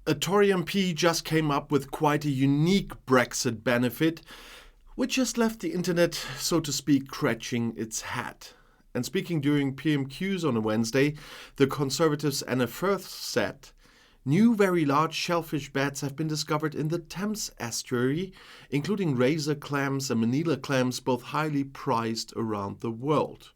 A Tory MP just came up with quite a unique Brexit benefit, which has left the internet, so to speak, scratching its head. And speaking during PMQs on a Wednesday, the Conservatives' Anna Firth said, "New very large shellfish beds have been discovered in the Thames estuary, including razor clams and manila clams, both highly prized around the world."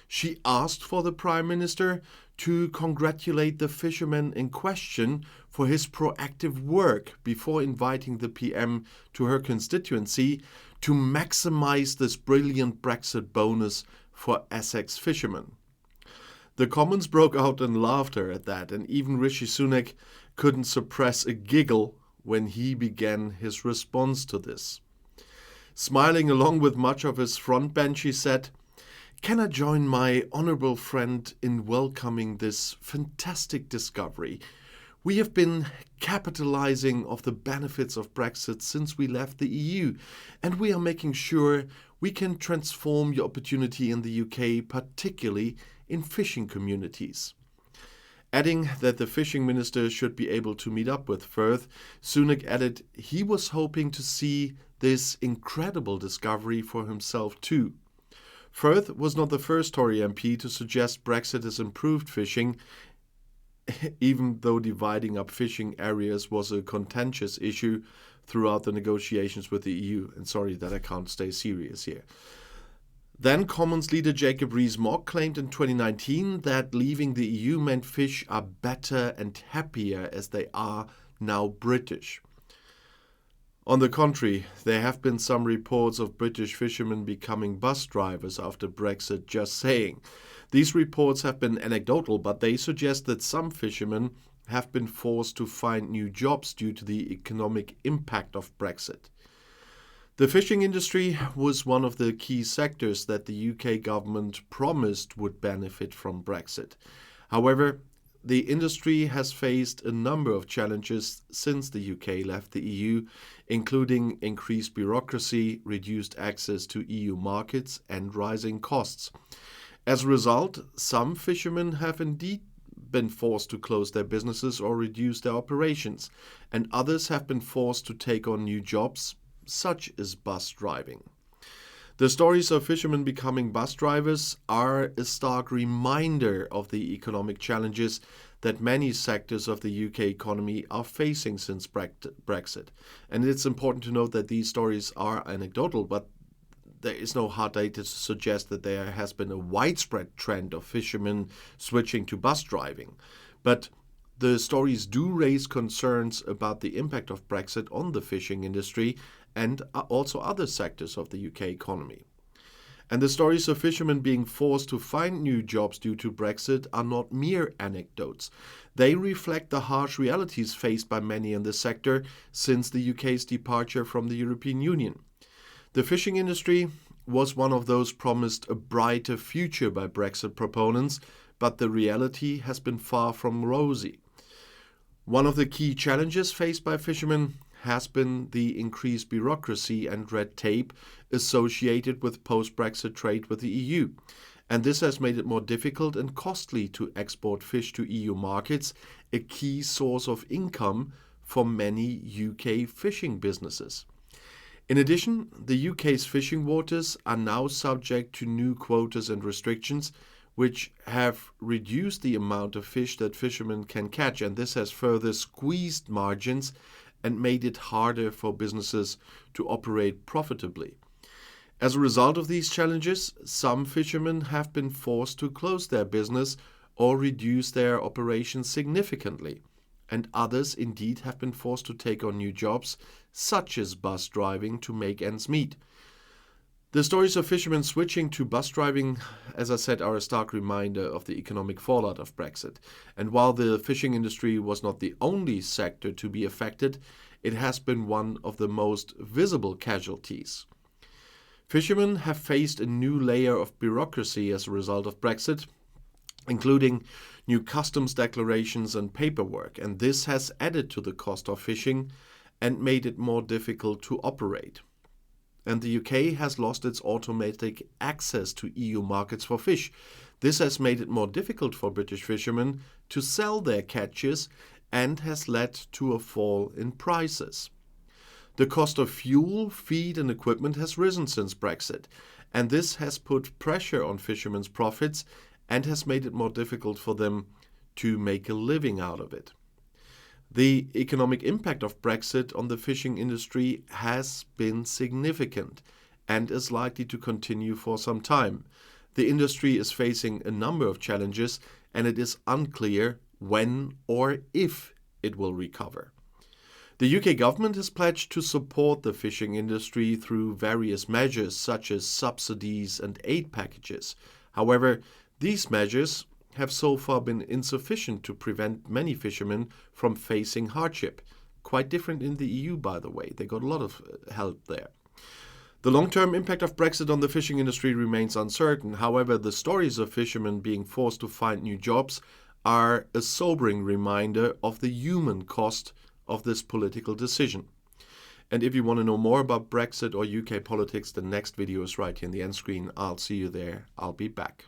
She asked for the Prime Minister to congratulate the fisherman in question for his proactive work before inviting the PM to her constituency to maximize this brilliant Brexit bonus for Essex fishermen. The Commons broke out in laughter at that, and even Rishi Sunak couldn't suppress a giggle when he began his response to this. Smiling along with much of his front bench, he said, "Can I join my honourable friend in welcoming this fantastic discovery? We have been capitalising of the benefits of Brexit since we left the EU, and we are making sure we can transform the opportunity in the UK, particularly in fishing communities." Adding that the fishing minister should be able to meet up with Firth, Sunak added he was hoping to see this incredible discovery for himself too. Firth was not the first Tory MP to suggest Brexit has improved fishing, even though dividing up fishing areas was a contentious issue throughout the negotiations with the EU. And sorry that I can't stay serious here. Then Commons leader Jacob Rees-Mogg claimed in 2019 that leaving the EU meant fish are better and happier as they are now British. On the contrary, there have been some reports of British fishermen becoming bus drivers after Brexit, just saying. These reports have been anecdotal, but they suggest that some fishermen have been forced to find new jobs due to the economic impact of Brexit. The fishing industry was one of the key sectors that the UK government promised would benefit from Brexit. However, the industry has faced a number of challenges since the UK left the EU, including increased bureaucracy, reduced access to EU markets, and rising costs. As a result, some fishermen have indeed been forced to close their businesses or reduce their operations, and others have been forced to take on new jobs, such as bus driving. The stories of fishermen becoming bus drivers are a stark reminder of the economic challenges that many sectors of the UK economy are facing since Brexit. And it's important to note that these stories are anecdotal, but there is no hard data to suggest that there has been a widespread trend of fishermen switching to bus driving. But the stories do raise concerns about the impact of Brexit on the fishing industry and also other sectors of the UK economy. And the stories of fishermen being forced to find new jobs due to Brexit are not mere anecdotes. They reflect the harsh realities faced by many in the sector since the UK's departure from the European Union. The fishing industry was one of those promised a brighter future by Brexit proponents, but the reality has been far from rosy. One of the key challenges faced by fishermen has been the increased bureaucracy and red tape associated with post-Brexit trade with the EU. And this has made it more difficult and costly to export fish to EU markets, a key source of income for many UK fishing businesses. In addition, the UK's fishing waters are now subject to new quotas and restrictions, which have reduced the amount of fish that fishermen can catch, and this has further squeezed margins and made it harder for businesses to operate profitably. As a result of these challenges, some fishermen have been forced to close their business or reduce their operations significantly, and others indeed have been forced to take on new jobs, such as bus driving, to make ends meet. The stories of fishermen switching to bus driving, as I said, are a stark reminder of the economic fallout of Brexit. And while the fishing industry was not the only sector to be affected, it has been one of the most visible casualties. Fishermen have faced a new layer of bureaucracy as a result of Brexit, including new customs declarations and paperwork, and this has added to the cost of fishing and made it more difficult to operate. And the UK has lost its automatic access to EU markets for fish. This has made it more difficult for British fishermen to sell their catches and has led to a fall in prices. The cost of fuel, feed and equipment has risen since Brexit, and this has put pressure on fishermen's profits and has made it more difficult for them to make a living out of it. The economic impact of Brexit on the fishing industry has been significant and is likely to continue for some time. The industry is facing a number of challenges, and it is unclear when or if it will recover. The UK government has pledged to support the fishing industry through various measures such as subsidies and aid packages. However, these measures have so far been insufficient to prevent many fishermen from facing hardship. Quite different in the EU, by the way. They got a lot of help there. The long-term impact of Brexit on the fishing industry remains uncertain. However, the stories of fishermen being forced to find new jobs are a sobering reminder of the human cost of this political decision. And if you want to know more about Brexit or UK politics, the next video is right here in the end screen. I'll see you there. I'll be back.